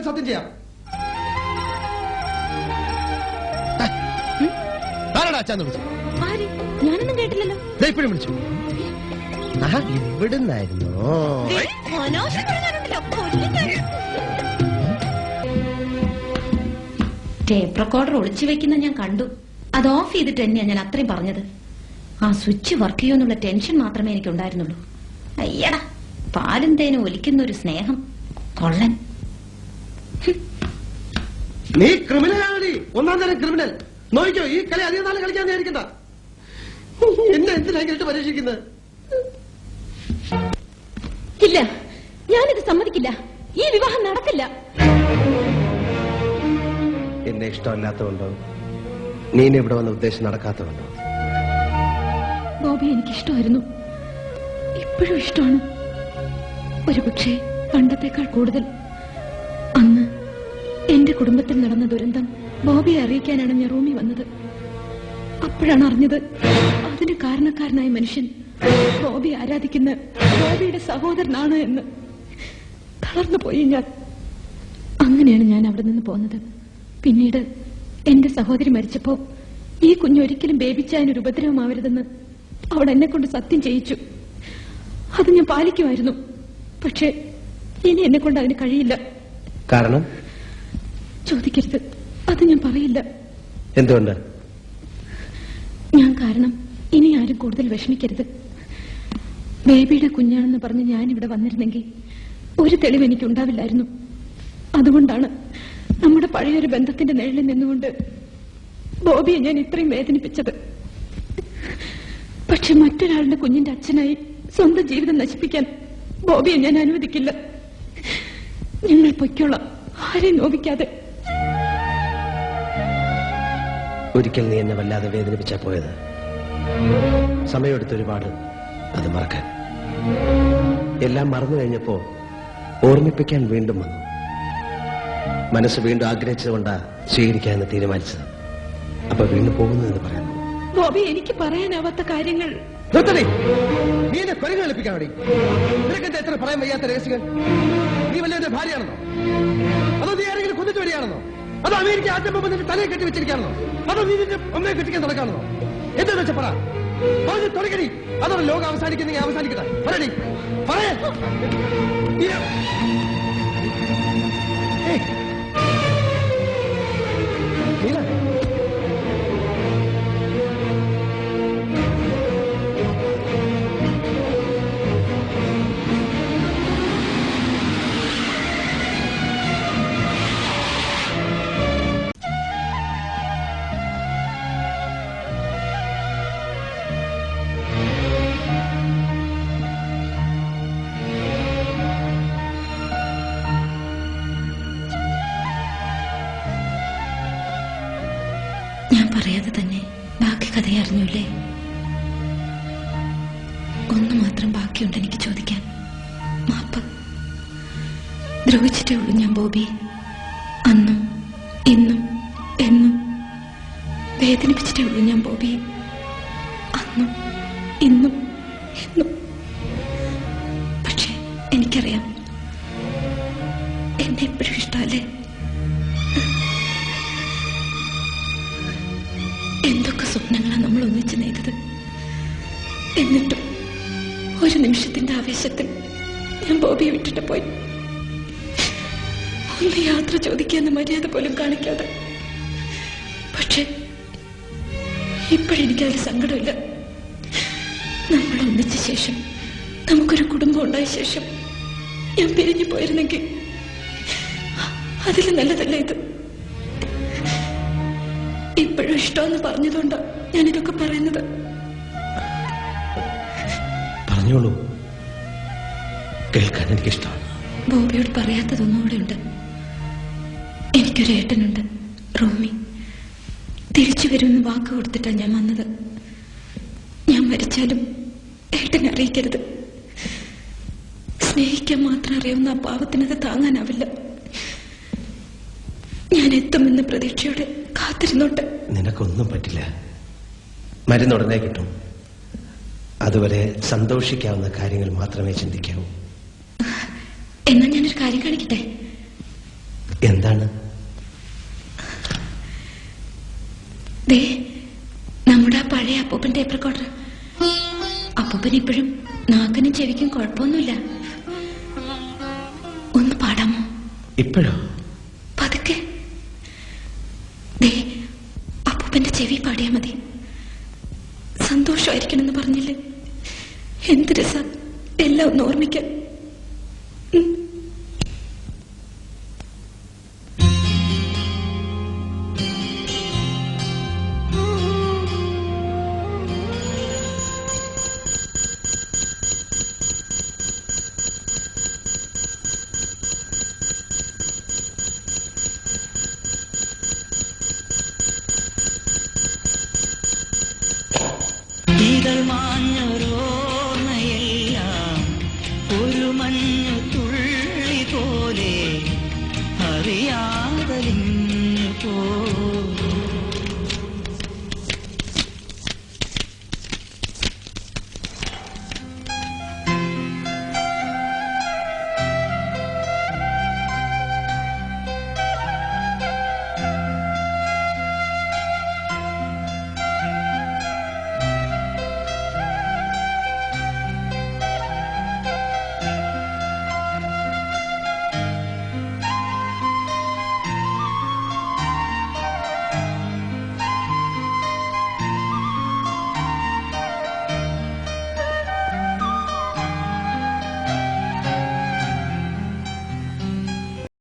സത്യം ചെയ്യാം. ഞാനൊന്നും കേട്ടില്ലല്ലോ. ഇപ്പോഴും വിളിച്ചു. ഇവിടുന്നായിരുന്നോ? ടേപ്പ് റെക്കോർഡർ ഒളിച്ചു വെക്കുന്ന ഞാൻ കണ്ടു. അത് ഓഫ് ചെയ്തിട്ട് തന്നെയാ ഞാൻ അത്രയും പറഞ്ഞത്. ആ സ്വിച്ച് വർക്ക് ചെയ്യുമെന്നുള്ള ടെൻഷൻ മാത്രമേ എനിക്ക് ഉണ്ടായിരുന്നുള്ളൂ. അയ്യടാ, പാലും തേനും ഒലിക്കുന്ന ഒരു സ്നേഹം കൊള്ളൻ. നീ ക്രിമിനലാണ്, ഒന്നാം തരം ക്രിമിനൽ. നോക്കിക്കോ, ഈ കളി അധികം നാളെ കളിക്കാൻ വിചാരിക്കണ്ട. എന്നെ എന്തിനാ ഇങ്ങോട്ട് പരീക്ഷിക്കുന്നത്? ഇല്ല, ഞാനിത് സമ്മതിക്കില്ല. ഈ വിവാഹം നടക്കില്ല. എന്നെ ഇഷ്ടമല്ലാത്തതുകൊണ്ടോ, നീ ഇവിടെ വന്ന ഉദ്ദേശം നടക്കാത്തതുകൊണ്ടോ? ബോബി എനിക്കിഷ്ടമായിരുന്നു, ഇപ്പോഴും ഇഷ്ടമാണ്. ഒരുപക്ഷെ പണ്ടത്തേക്കാൾ കൂടുതൽ. അന്ന് എന്റെ കുടുംബത്തിൽ നടന്ന ദുരന്തം ബോബിയെ അറിയിക്കാനാണ് ഞാൻ റൂമിൽ വന്നത്. അപ്പോഴാണ് അറിഞ്ഞത് അതിന് കാരണക്കാരനായ മനുഷ്യൻ ബോബി ആരാധിക്കുന്ന ബോബിയുടെ സഹോദരനാണ് എന്ന്. തളർന്നു പോയി ഞാൻ. അങ്ങനെയാണ് ഞാൻ അവിടെ നിന്ന് പോന്നത്. പിന്നീട് എന്റെ സഹോദരി മരിച്ചപ്പോ ഈ കുഞ്ഞൊരിക്കലും ബേബിച്ചായനൊരു ഉപദ്രവമാവരുതെന്ന് അവൾ എന്നെ കൊണ്ട് സത്യം ചെയ്യിച്ചു. അത് ഞാൻ പാലിക്കുമായിരുന്നു. പക്ഷേ ഇനി എന്നെ കൊണ്ട് അതിന് കഴിയില്ല. കാരണം? ചോദിക്കരുത്, അത് ഞാൻ പറയില്ല. എന്തുകൊണ്ട്? ഞാൻ കാരണം ഇനി ആരും കൂടുതൽ വിഷമിക്കരുത്. ബേബിയുടെ കുഞ്ഞാണെന്ന് പറഞ്ഞ് ഞാനിവിടെ വന്നിരുന്നെങ്കിൽ ഒരു തെളിവ് എനിക്കുണ്ടാവില്ലായിരുന്നു. അതുകൊണ്ടാണ് നമ്മുടെ പഴയൊരു ബന്ധത്തിന്റെ നിഴലിൽ നിന്നുകൊണ്ട് ബോബിയെ ഞാൻ ഇത്രയും വേദനിപ്പിച്ചത്. പക്ഷെ മറ്റൊരാളുടെ കുഞ്ഞിന്റെ അച്ഛനായി സ്വന്തം ജീവിതം നശിപ്പിക്കാൻ ബോബിയെ ഞാൻ അനുവദിക്കില്ല. ഞങ്ങൾ പൊയ്ക്കോളാം, ആരെയും നോവിക്കാതെ. ഒരിക്കൽ നീ എന്നെ വല്ലാതെ വേദനിപ്പിച്ചാ പോയത്. സമയമെടുത്ത് ഒരുപാട് അത് മറക്കാൻ. എല്ലാം മറന്നു കഴിഞ്ഞപ്പോ ഓർമ്മിപ്പിക്കാൻ വീണ്ടും വന്നു. മനസ്സ് വീണ്ടും ആഗ്രഹിച്ചതുകൊണ്ടാ സ്വീകരിക്കാമെന്ന് തീരുമാനിച്ചത്. അപ്പൊ വീണ്ടും പോകുന്നതെന്ന് പറയുന്നു. ബോബി, എനിക്ക് പറയാനാവാത്ത കാര്യങ്ങൾ. നീ എന്നെ കൊരങ്ങ് കളിപ്പിക്കാനോടി? നിനക്കെന്താ എത്ര പറയാൻ വയ്യാത്ത രഹസ്യങ്ങൾ? നീ വല്ല എന്റെ ഭാര്യയാണെന്നോ? അതോ നീ ആരെങ്കിലും കൊന്നിട്ട് വരികയാണെന്നോ? അതോ അമേരിക്ക ആദ്യം പോകുമ്പോൾ നിന്റെ തലയെ കെട്ടി വെച്ചിരിക്കുകയാണെന്നോ? അതോ നീ നിന്റെ അമ്മയെ കെട്ടിക്കാൻ നടക്കാണെന്നോ? എന്താന്ന് വെച്ചാ പറ. പറഞ്ഞ് തുടങ്ങടി. അതോ ലോകം അവസാനിക്കുന്നെങ്കിൽ അവസാനിക്കട്ടെ. പറയടി, പറയേ. ഞാൻ പറയാതെ തന്നെ ബാക്കി കഥയെ അറിഞ്ഞൂല്ലേ? ഒന്ന് മാത്രം ബാക്കിയുണ്ട് എനിക്ക് ചോദിക്കാൻ. മാപ്പ്. ദ്രോഹിച്ചിട്ടേ ഉള്ളൂ ഞാൻ ബോബിയെ. അന്നും ഇന്നും എന്നും വേദനിപ്പിച്ചിട്ടേ ഉള്ളൂ ഞാൻ ബോബിയെ. അന്നും ഇന്നും എന്നും. പക്ഷെ എനിക്കറിയാം, എന്നെ എപ്പോഴും ഇഷ്ടമല്ലേ? എന്തൊക്കെ സ്വപ്നങ്ങളാണ് നമ്മൾ ഒന്നിച്ച് നെയ്തത്. എന്നിട്ടും ഒരു നിമിഷത്തിന്റെ ആവേശത്തിൽ ഞാൻ ബോബിയെ വിട്ടിട്ട് പോയി. ഒന്ന് യാത്ര ചോദിക്കാന്ന് മര്യാദ പോലും കാണിക്കാതെ. പക്ഷെ ഇപ്പോഴെനിക്കതിൽ സങ്കടമില്ല. നമ്മൾ ഒന്നിച്ച ശേഷം, നമുക്കൊരു കുടുംബം ഉണ്ടായ ശേഷം ഞാൻ പിരിഞ്ഞു പോയിരുന്നെങ്കിൽ അതിൽ നല്ലതല്ല ഇത്. ഇപ്പോഴും ഇഷ്ടമെന്ന് പറഞ്ഞതുകൊണ്ടാ ഞാനിതൊക്കെ പറയുന്നത്. പറഞ്ഞോളൂ, കേൾക്കാൻ എനിക്കിഷ്ടമാണ്. ബോബിയോട് പറയാത്തതൊന്നുകൂടെ ഉണ്ട്. എനിക്കൊരു ഏട്ടനുണ്ട്, റോമി. തിരിച്ചു വരുമെന്ന് വാക്ക് കൊടുത്തിട്ടാണ് ഞാൻ വന്നത്. ഞാൻ മരിച്ചാലും ഏട്ടനെ അറിയിക്കരുത്. സ്നേഹിക്കാൻ മാത്രം അറിയാവുന്ന ആ പാവത്തിനത് താങ്ങാനാവില്ല. ഞാൻ എത്തുമെന്ന പ്രതീക്ഷയോടെ കാത്തിരുന്നോട്ടെ. നിനക്കൊന്നും പറ്റില്ല. മരുന്നുടനെ കിട്ടും. അതുവരെ സന്തോഷിക്കാവുന്ന കാര്യങ്ങൾ മാത്രമേ ചിന്തിക്കാവൂ. എന്നാ ഞാനൊരു കാര്യം കാണിക്കട്ടെ. എന്താണ്? ദേ, നമ്മുടെ ആ പഴയ അപ്പൂപ്പൻ ടേപ്പ് റെക്കോർഡർ. അപ്പൂപ്പൻ ഇപ്പോഴും നാക്കിനും ചെവിക്കും കുഴപ്പമൊന്നുമില്ല. ഒന്ന് പാടാമോ? ഇപ്പോഴോ? പതുക്കെ. ദേ, അപ്പൂപ്പന്റെ ചെവി പാടിയാ മതി. സന്തോഷമായിരിക്കണമെന്ന് പറഞ്ഞില്ലേ? എന്ത് രസാ എല്ലാം ഒന്ന് ഓർമ്മിക്കാൻ. ഇതൾ മാഞ്ഞൊരോർമ്മയെല്ലാം ഒരു മഞ്ഞു തുള്ളി പോലെ അറിയാതലിഞ്ഞു പോ